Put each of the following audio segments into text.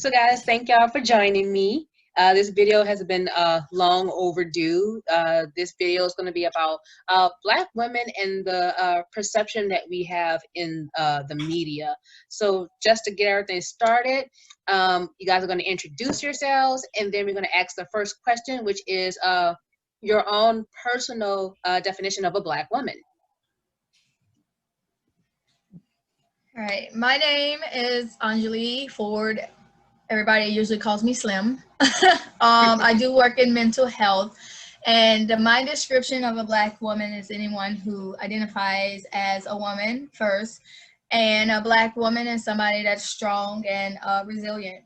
So guys, thank y'all for joining me. This video has been long overdue. This video is going to be about Black women and the perception that we have in the media. So just to get everything started, you guys are going to introduce yourselves, and then we're going to ask the first question, which is your own personal definition of a Black woman. All right, my name is Anjali Ford. Everybody usually calls me Slim. I do work in mental health, and my description of a Black woman is anyone who identifies as a woman first, and a Black woman is somebody that's strong and resilient.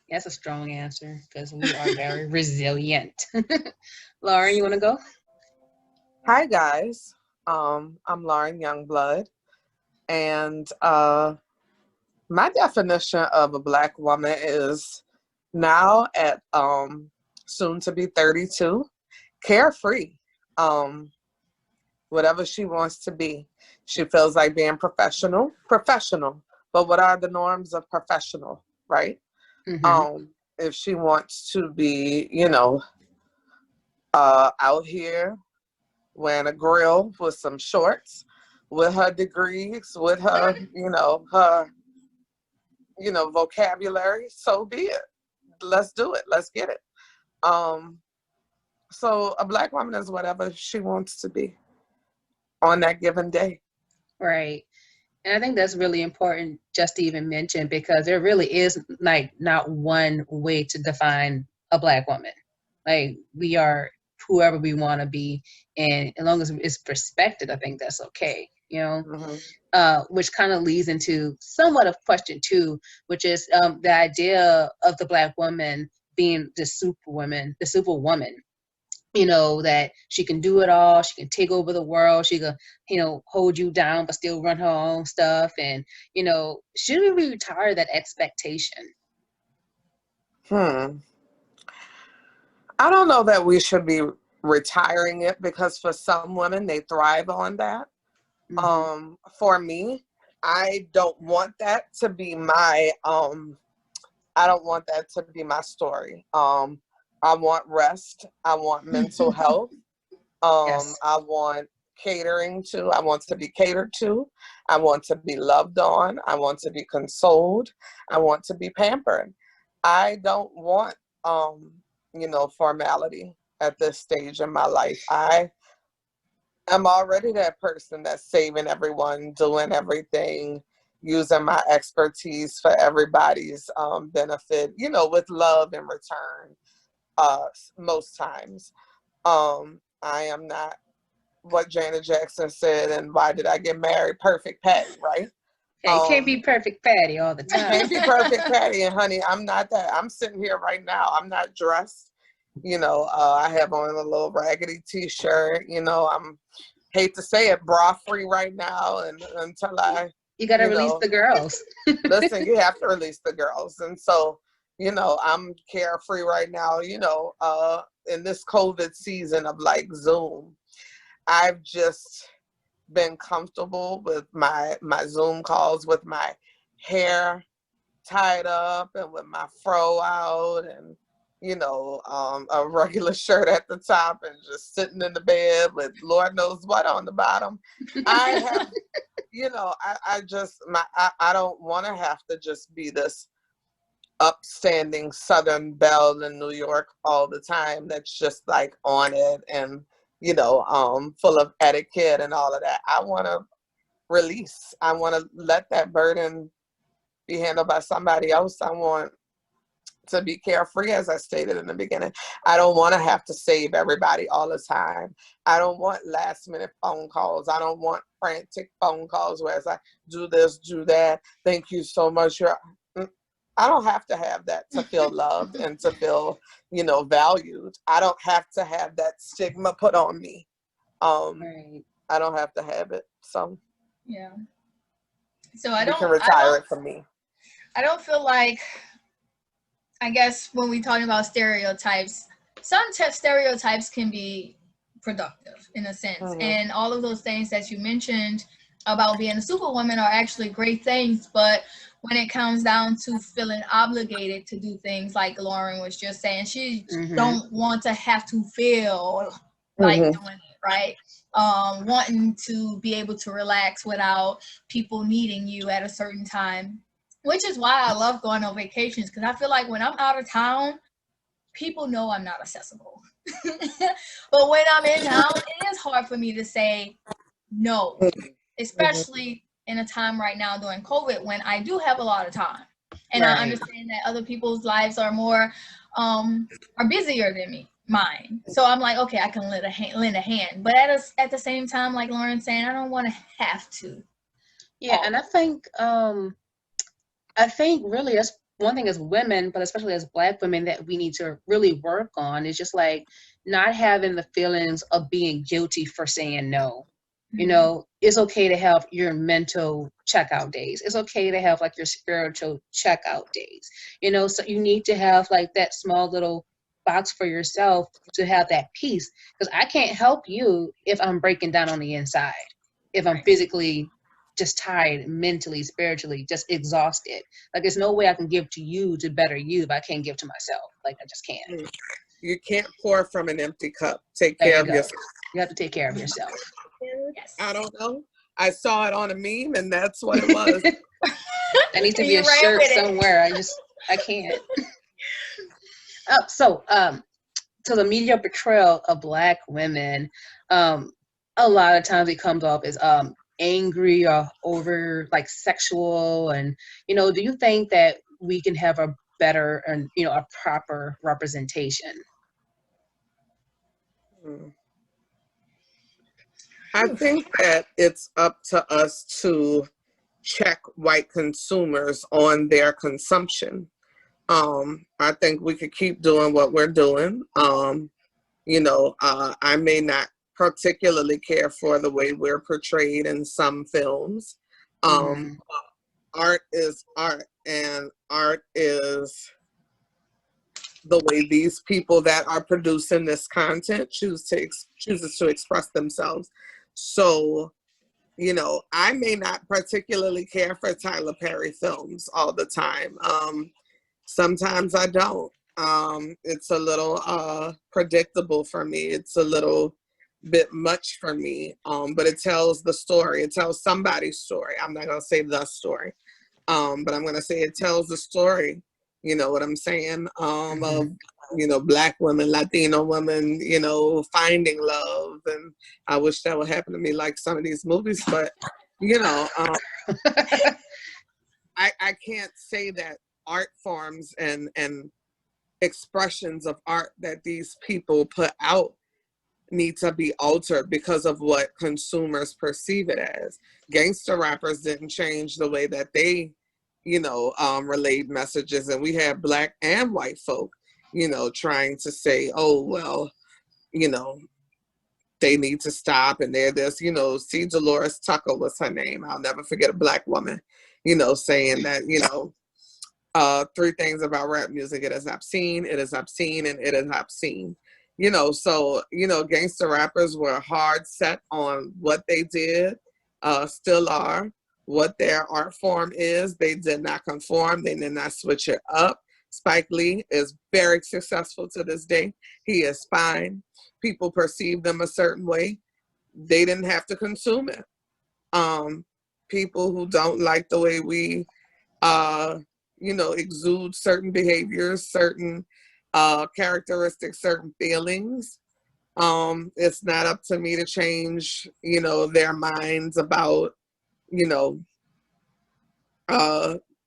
That's a strong answer because we are very resilient. Lauren, you want to go? Hi guys, I'm Lauren Youngblood, and my definition of a Black woman is now at soon to be 32, carefree, whatever she wants to be. She feels like being professional, but what are the norms of professional, right? Mm-hmm. If she wants to be, out here wearing a grill with some shorts, with her degrees, with her, vocabulary, so be it. Let's do it. Let's get it. So a Black woman is whatever she wants to be on that given day. Right. And I think that's really important just to even mention, because there really is like not one way to define a Black woman. Like, we are whoever we want to be, and as long as it's respected, I think that's okay. Which kind of leads into somewhat of question two, which is the idea of the Black woman being the superwoman, that she can do it all, she can take over the world, she can, hold you down but still run her own stuff. And, should we retire that expectation? I don't know that we should be retiring it, because for some women, they thrive on that. Mm-hmm. For me, I don't want that to be my, story. I want rest. I want mental health. Yes. I want I want to be catered to. I want to be loved on. I want to be consoled. I want to be pampered. I don't want, formality at this stage in my life. I am already that person that's saving everyone, doing everything, using my expertise for everybody's benefit, with love in return. Most times, I am not what Janet Jackson said, and why did I get married? Perfect Patty, right? Yeah, you can't be perfect Patty all the time. Can't be perfect Patty, and honey, I'm not that. I'm sitting here right now. I'm not dressed. I have on a little raggedy T-shirt. I'm hate to say it, bra free right now, and until you gotta release the girls. Listen, you have to release the girls, and so. I'm carefree right now, in this COVID season of like Zoom. I've just been comfortable with my Zoom calls with my hair tied up and with my fro out and, a regular shirt at the top and just sitting in the bed with Lord knows what on the bottom. I have, I don't want to have to just be this upstanding Southern belle in New York all the time that's just like on it and full of etiquette and all of that. I want to release. I want to let that burden be handled by somebody else. I want to be carefree, as I stated in the beginning. I don't want to have to save everybody all the time. I don't want last minute phone calls. I don't want frantic phone calls where it's like, do this, do that. Thank you so much. I don't have to have that to feel loved and to feel, valued. I don't have to have that stigma put on me. Right. I don't have to have it. So yeah. So I don't can retire it for me. I don't feel like, I guess when we're talking about stereotypes, some stereotypes can be productive in a sense. Mm-hmm. And all of those things that you mentioned about being a superwoman are actually great things. But when it comes down to feeling obligated to do things like Lauren was just saying, she don't want to have to feel like doing it, right? Wanting to be able to relax without people needing you at a certain time, which is why I love going on vacations, because I feel like when I'm out of town, people know I'm not accessible. But when I'm in town, it is hard for me to say no, especially in a time right now during COVID when I do have a lot of time. And I understand that other people's lives are more, are busier than mine. So I'm like, okay, I can lend a hand. But at the same time, like Lauren's saying, I don't want to have to. Yeah, and I think really that's one thing as women, but especially as Black women, that we need to really work on is just like not having the feelings of being guilty for saying no. You know, it's okay to have your mental checkout days. It's okay to have like your spiritual checkout days. You know, so you need to have like that small little box for yourself to have that peace. Because I can't help you if I'm breaking down on the inside, if I'm physically just tired, mentally, spiritually, just exhausted. Like there's no way I can give to you to better you if I can't give to myself. Like I just can't. You can't pour from an empty cup. Take There care you of go. yourself. You have to take care of yourself. Yes. I don't know. I saw it on a meme and that's what it was. That needs to be a shirt somewhere. I can't. So the media portrayal of Black women, a lot of times it comes off as angry or over like sexual, and you know, do you think that we can have a better and a proper representation? I think that it's up to us to check white consumers on their consumption. I think we could keep doing what we're doing. I may not particularly care for the way we're portrayed in some films. Art is art, and art is the way these people that are producing this content chooses to express themselves. So, I may not particularly care for Tyler Perry films all the time. Sometimes I don't. It's a little predictable for me. It's a little bit much for me. But it tells the story. It tells somebody's story. I'm not gonna say the story. But I'm gonna say it tells the story. You know what I'm saying? Of Black women, Latino women, finding love. And I wish that would happen to me like some of these movies, but I can't say that art forms and expressions of art that these people put out need to be altered because of what consumers perceive it as. Gangster rappers didn't change the way that they, relayed messages, and we have Black and white folk, trying to say, oh, well, they need to stop, and they're this, C. Dolores Tucker was her name. I'll never forget a Black woman, saying that, three things about rap music: it is obscene, it is obscene, and it is obscene. So gangster rappers were hard set on what they did, still are, what their art form is. They did not conform. They did not switch it up. Spike Lee is very successful to this day. He is fine. People perceive them a certain way. They didn't have to consume it. People who don't like the way we exude certain behaviors, certain characteristics, certain feelings. It's not up to me to change, their minds about,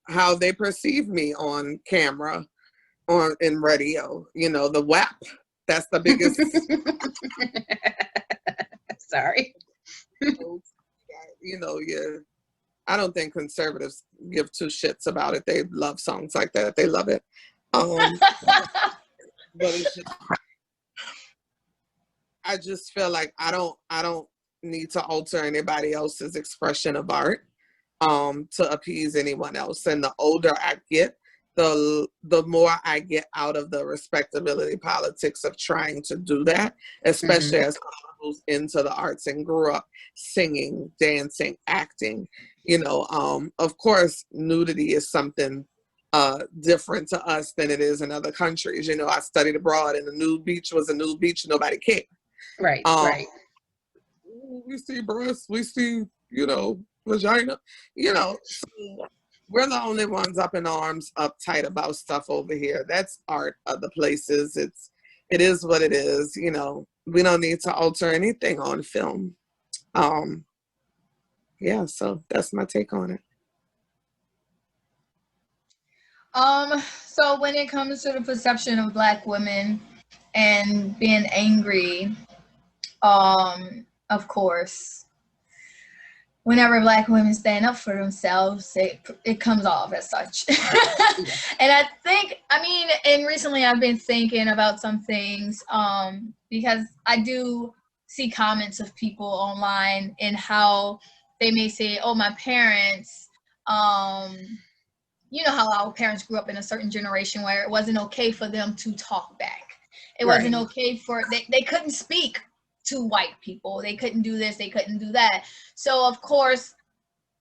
how they perceive me on camera, in radio. The WAP. That's the biggest. Sorry. I don't think conservatives give two shits about it. They love songs like that. They love it. But it's just, I just feel like I don't need to alter anybody else's expression of art to appease anyone else. And the older I get, the more I get out of the respectability politics of trying to do that, especially Mm-hmm. as someone who's into the arts and grew up singing, dancing, acting. You know, of course, nudity is something different to us than it is in other countries. You know, I studied abroad, and the nude beach was a nude beach. Nobody cared. Right, Um, right. we see breasts, we see, you know, vagina, you know. So we're the only ones up in arms, uptight about stuff over here. That's art other places. It is what it is, you know. We don't need to alter anything on film. Yeah, so that's my take on it. So when it comes to the perception of Black women and being angry, of course, whenever Black women stand up for themselves, it comes off as such. Yeah. And I think, I mean, and recently I've been thinking about some things, because I do see comments of people online and how they may say, oh, my parents, you know how our parents grew up in a certain generation where it wasn't okay for them to talk back. It Right. wasn't okay for, they couldn't speak to white people. They couldn't do this, they couldn't do that. So of course,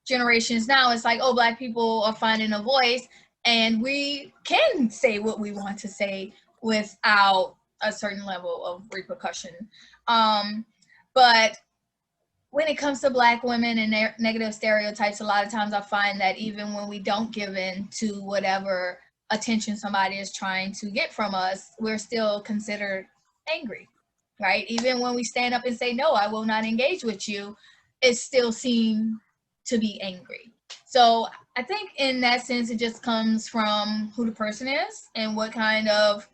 generations now, it's like, oh, Black people are finding a voice and we can say what we want to say without a certain level of repercussion. But when it comes to Black women and their negative stereotypes, a lot of times I find that even when we don't give in to whatever attention somebody is trying to get from us, we're still considered angry, right? Even when we stand up and say, no, I will not engage with you, it's still seen to be angry. So I think in that sense, it just comes from who the person is and what kind of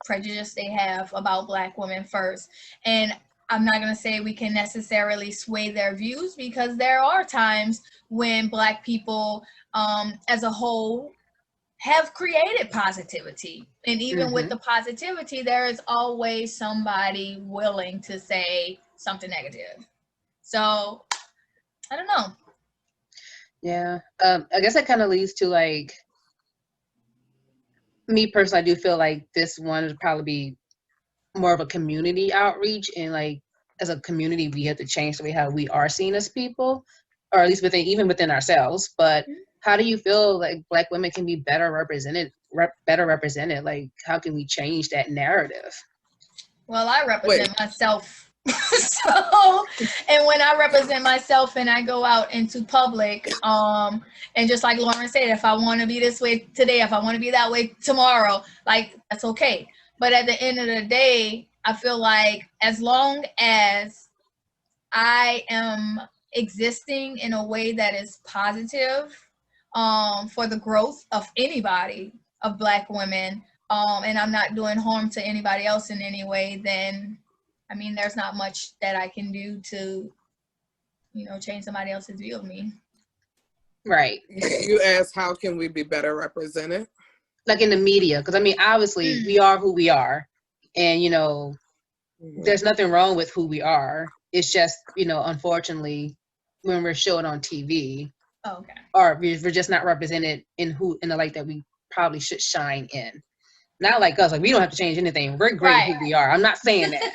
prejudice they have about Black women first. And I'm not going to say we can necessarily sway their views, because there are times when Black people as a whole have created positivity. And even with the positivity, there is always somebody willing to say something negative. So I don't know. Yeah. I guess that kind of leads to, like, me personally, I do feel like this one would probably be more of a community outreach, and, like, as a community, we have to change the way how we are seen as people, or at least even within ourselves. But how do you feel like Black women can be better represented? Like, how can we change that narrative? Well, I represent myself. So, and when I represent myself and I go out into public, and just like Lauren said, if I want to be this way today, if I want to be that way tomorrow, like, that's okay. But at the end of the day, I feel like as long as I am existing in a way that is positive, for the growth of anybody, of Black women, and I'm not doing harm to anybody else in any way, then I mean, there's not much that I can do to, you know, change somebody else's view of me. Right. You asked, how can we be better represented? Like in the media, because I mean, obviously, we are who we are, and, you know, there's nothing wrong with who we are. It's just, you know, unfortunately, when we're showing on TV, or we're just not represented in the light that we probably should shine in. Not like us, like, we don't have to change anything. We're great who we are. I'm not saying that.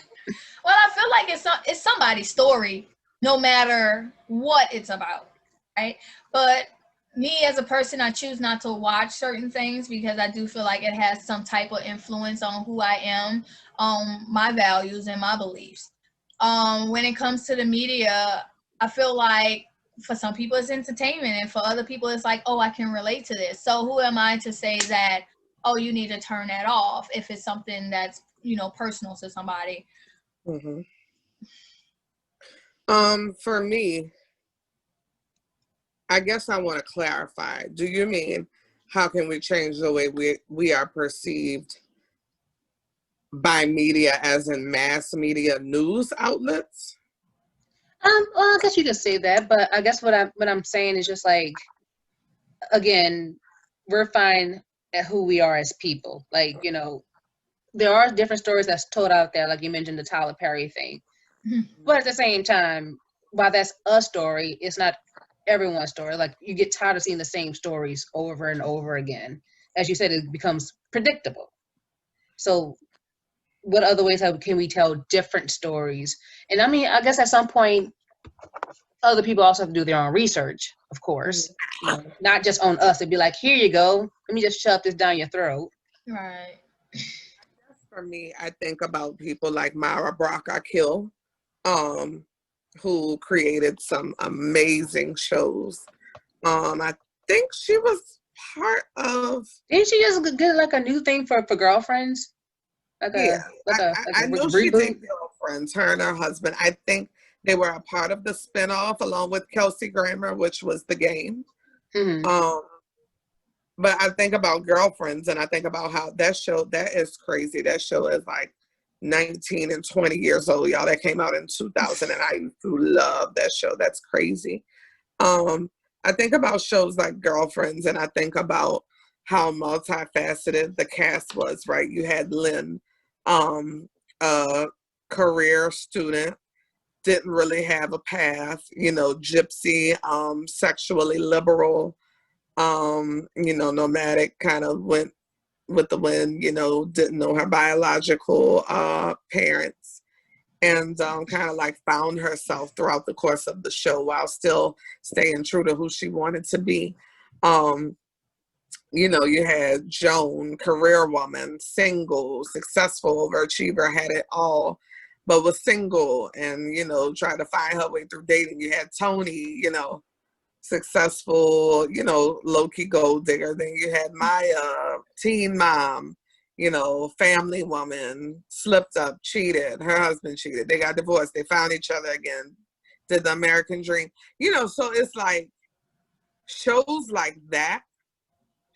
Well, I feel like it's somebody's story, no matter what it's about, right? But me as a person, I choose not to watch certain things because I do feel like it has some type of influence on who I am, my values and my beliefs. When it comes to the media, I feel like for some people it's entertainment, and for other people it's like, oh, I can relate to this. So who am I to say that, oh, you need to turn that off if it's something that's, you know, personal to somebody? For me, I guess I want to clarify. Do you mean how can we change the way we are perceived by media, as in mass media news outlets? Well, I guess you could say that, but I guess what I'm saying is just like, again, we're fine at who we are as people. Like, you know, there are different stories that's told out there, like you mentioned the Tyler Perry thing. But at the same time, while that's a story, it's not everyone's story. Like, you get tired of seeing the same stories over and over again. as you said, it becomes predictable. So what other ways can we tell different stories? And I mean, I guess at some point, other people also have to do their own research, of course. You know, not just on us. It'd be like, here you go. Let me just shove this down your throat. Right. For me, I think about people like Mara Brock Akil, who created some amazing shows. I think she was part of. Didn't she just get like a new thing for girlfriends? Like Yeah, I a know she reboot? did Girlfriends, her and her husband. I think they were a part of the spinoff along with Kelsey Grammer, which was The Game. Mm-hmm. But I think about Girlfriends, and I think about how that show, that is crazy. That show is like 19 and 20 years old, y'all. That came out in 2000, and I used to love that show. That's crazy. I think about shows like Girlfriends, and I think about how multifaceted the cast was, right? You had Lynn, a career student, didn't really have a path, Gypsy, sexually liberal, nomadic, kind of went with the wind, didn't know her biological parents, and kind of like found herself throughout the course of the show while still staying true to who she wanted to be. You had Joan, career woman, single, successful, overachiever, had it all, but was single and, tried to find her way through dating. You had Tony, successful, low-key gold digger. Then you had Maya, teen mom, family woman, slipped up, cheated. Her husband cheated. They got divorced. They found each other again, did the American dream. So it's like shows like that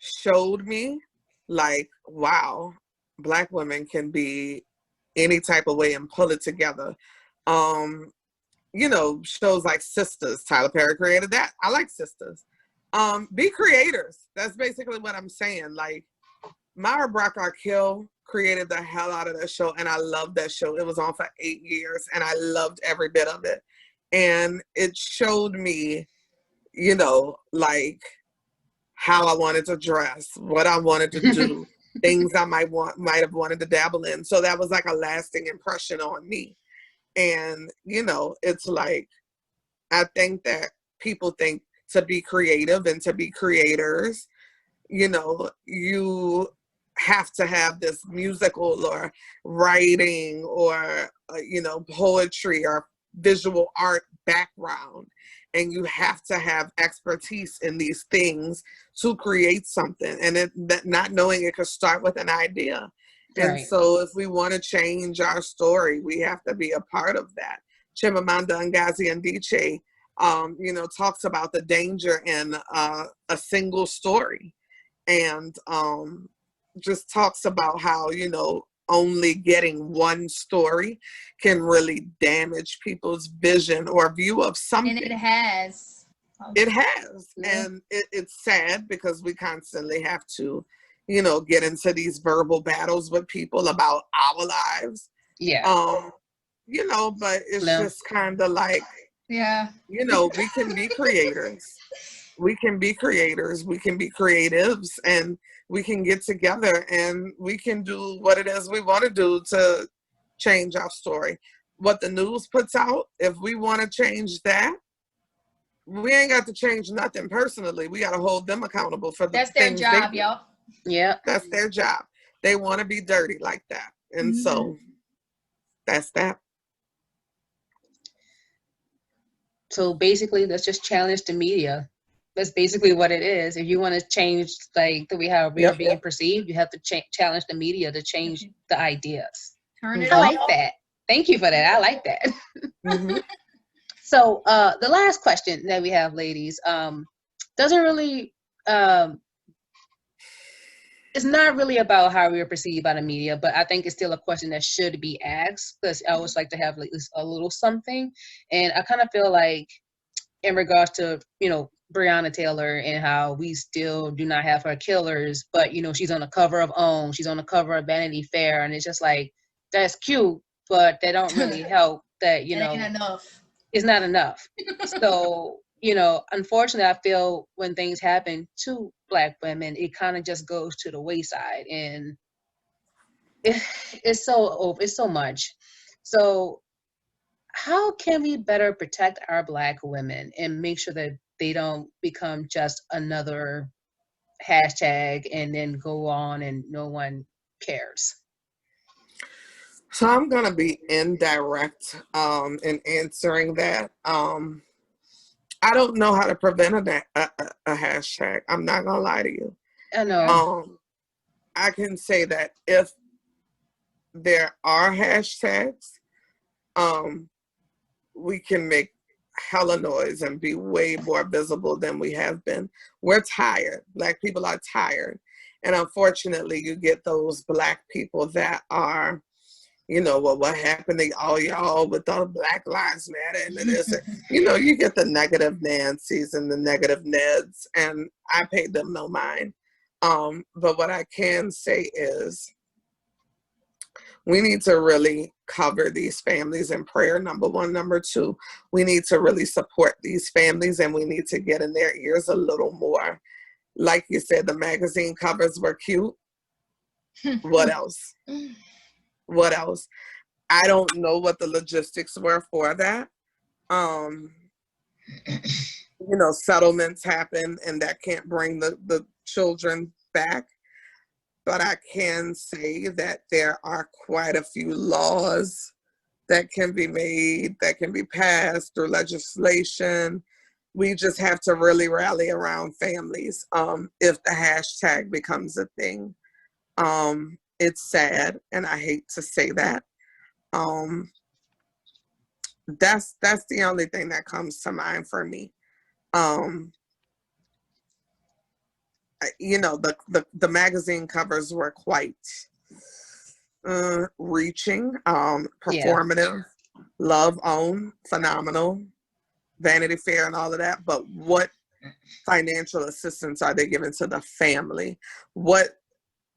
showed me like, wow, Black women can be any type of way and pull it together. Shows like Sisters, Tyler Perry created that. I like Sisters. Be creators. That's basically what I'm saying. Like, Mara Brock Akil created the hell out of that show, and I loved that show. It was on for 8 years, and I loved every bit of it. And it showed me, like, how I wanted to dress, what I wanted to do, things I might have wanted to dabble in. So that was like a lasting impression on me. And, it's like, I think that people think to be creative and to be creators, you have to have this musical or writing or, poetry or visual art background. And you have to have expertise in these things to create something. And that not knowing it could start with an idea. And Right. so if we want to change our story, we have to be a part of that. Chimamanda Ngozi Adichie, talks about the danger in a single story, and just talks about how, only getting one story can really damage people's vision or view of something. And it has. It has. Yeah. And it's sad because we constantly have to, get into these verbal battles with people about our lives. Yeah. But it's just kind of like, yeah, we can be creators. We can be creators. We can be creatives, and we can get together and we can do what it is we want to do to change our story. What the news puts out, if we want to change that, we ain't got to change nothing personally. We got to hold them accountable for the that's their things job, they do. y'all. Yeah. That's their job. They want to be dirty like that. And so that's that. So basically, let's just challenge the media. That's basically what it is. If you want to change like the way how we are being perceived, you have to challenge the media to change the ideas. Turn it I like off. that. Thank you for that. I like that. Mm-hmm. So the last question that we have, ladies, doesn't really it's not really about how we are perceived by the media, but I think it's still a question that should be asked, because I always like to have like a little something. And I kind of feel like in regards to, Breonna Taylor and how we still do not have her killers, but, she's on the cover of OWN, she's on the cover of Vanity Fair, and it's just like, that's cute, but they don't really help that, It ain't enough. it's not enough. So you know, unfortunately, I feel when things happen to Black women, it kind of just goes to the wayside, and it, it's so much. So how can we better protect our Black women and make sure that they don't become just another hashtag and then go on and no one cares? So I'm gonna be indirect in answering that. I don't know how to prevent a hashtag. I'm not gonna lie to you. I know. I can say that if there are hashtags, we can make hella noise and be way more visible than we have been. We're tired. Black people are tired. And unfortunately, you get those Black people that are, you know, well, what happened to all y'all with all Black Lives Matter and this? You know, you get the negative Nancy's and the negative Neds, and I paid them no mind. But what I can say is we need to really cover these families in prayer, number one. Number two, we need to really support these families, and we need to get in their ears a little more. Like you said, the magazine covers were cute. What else? What else? I don't know what the logistics were for that. You know, settlements happen and that can't bring the children back. But I can say that there are quite a few laws that can be made, that can be passed through legislation. We just have to really rally around families if the hashtag becomes a thing. It's sad, and I hate to say that. That's the only thing that comes to mind for me. You know, the magazine covers were quite reaching, performative, love own, phenomenal, Vanity Fair and all of that. But what financial assistance are they giving to the family? What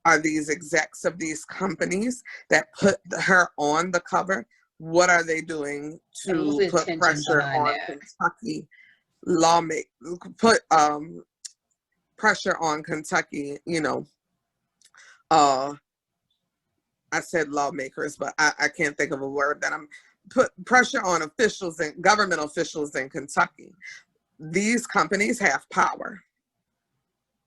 are these execs of these companies that put her on the cover? What are they doing to put pressure on Kentucky lawmakers? Put pressure on Kentucky, you know, I said lawmakers, but I can't think of a word that I'm put pressure on officials and government officials in Kentucky. These companies have power.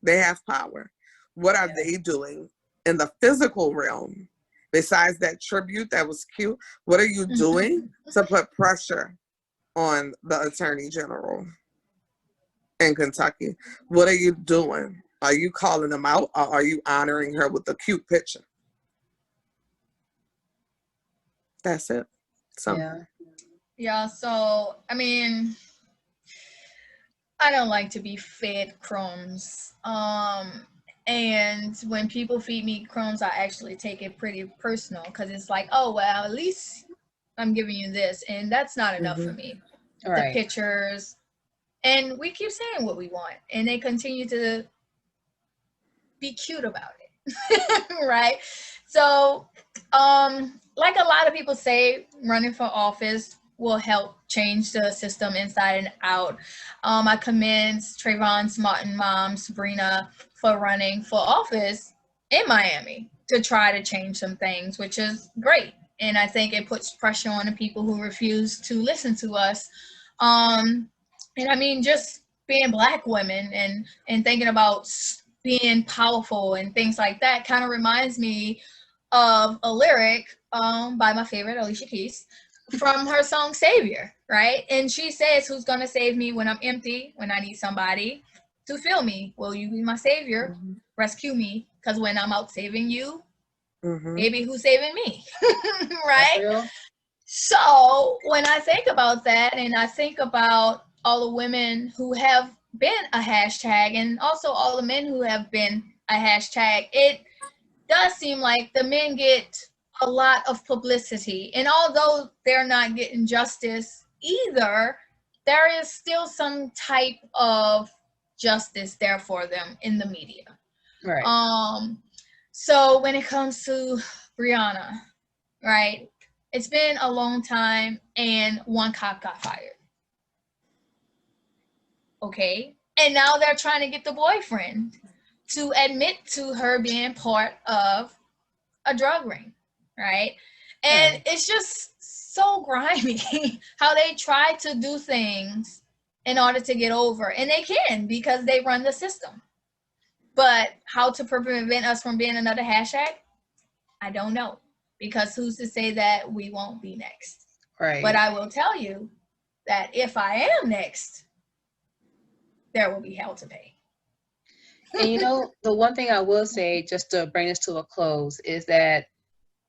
They have power. What are they doing in the physical realm? Besides that tribute that was cute, what are you doing to put pressure on the Attorney General in Kentucky? What are you doing? Are you calling them out, or are you honoring her with a cute picture? That's it. So yeah, so I mean, I don't like to be fed crumbs. And when people feed me crumbs, I actually take it pretty personal, because it's like, oh well, at least I'm giving you this, and that's not enough for me. The pictures, and we keep saying what we want, and they continue to be cute about it. Right? So like a lot of people say, running for office will help change the system inside and out. I commend Trayvon's Martin mom, Sabrina, for running for office in Miami to try to change some things, which is great. And I think it puts pressure on the people who refuse to listen to us. And I mean, just being Black women and thinking about being powerful and things like that kind of reminds me of a lyric by my favorite Alicia Keys from her song Savior, right? And she says, who's gonna save me when I'm empty, when I need somebody to fill me? Will you be my savior? Rescue me, because when I'm out saving you, maybe who's saving me? Right? So when I think about that, and I think about all the women who have been a hashtag, and also all the men who have been a hashtag, it does seem like the men get a lot of publicity. And although they're not getting justice either, there is still some type of justice there for them in the media. Right. So when it comes to Breonna, right, it's been a long time and one cop got fired. Okay. And now they're trying to get the boyfriend to admit to her being part of a drug ring, right? And it's just so grimy how they try to do things in order to get over. And they can because they run the system. But how to prevent us from being another hashtag? I don't know. Because who's to say that we won't be next? Right. But I will tell you that if I am next, there will be hell to pay. And you know, the one thing I will say, just to bring this to a close, is that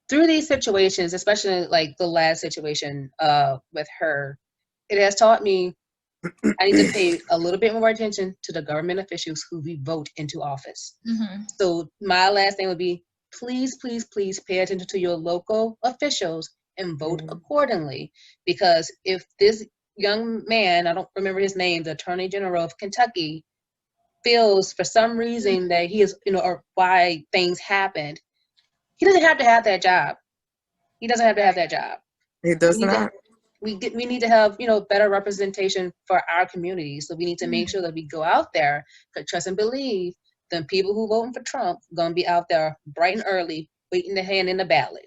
through these situations, especially like the last situation with her, it has taught me I need to pay a little bit more attention to the government officials who we vote into office. Mm-hmm. So my last thing would be, please, please, please pay attention to your local officials and vote accordingly. Because if this young man, I don't remember his name, the Attorney General of Kentucky, feels for some reason that he is, or why things happened, he doesn't have to have that job. He doesn't have to have that job. He does not. We need to have, better representation for our community. So we need to make sure that we go out there, trust and believe the people who voting for Trump going to be out there bright and early, waiting to hand in the ballot.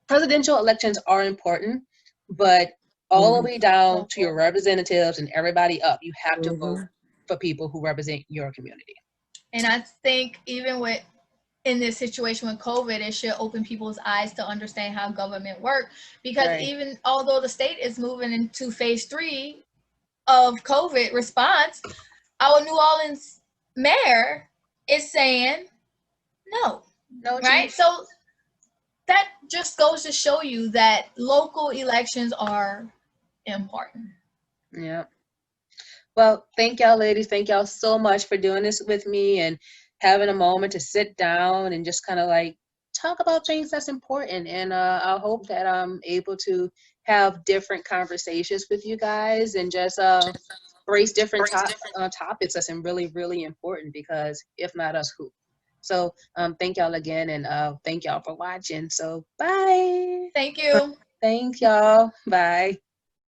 Presidential elections are important, but all the way down to your representatives and everybody up, you have to vote for people who represent your community. And I think even in this situation with COVID, it should open people's eyes to understand how government works. Because even although the state is moving into phase 3 of COVID response, our New Orleans mayor is saying no, right? So that just goes to show you that local elections are important. Yeah. Well, thank y'all, ladies. Thank y'all so much for doing this with me and having a moment to sit down and just kind of like talk about things that's important. And I hope that I'm able to have different conversations with you guys and just raise different topics that's really, really important, because if not us, who? So thank y'all again, and thank y'all for watching. So bye. Thank you. Thank y'all. Bye.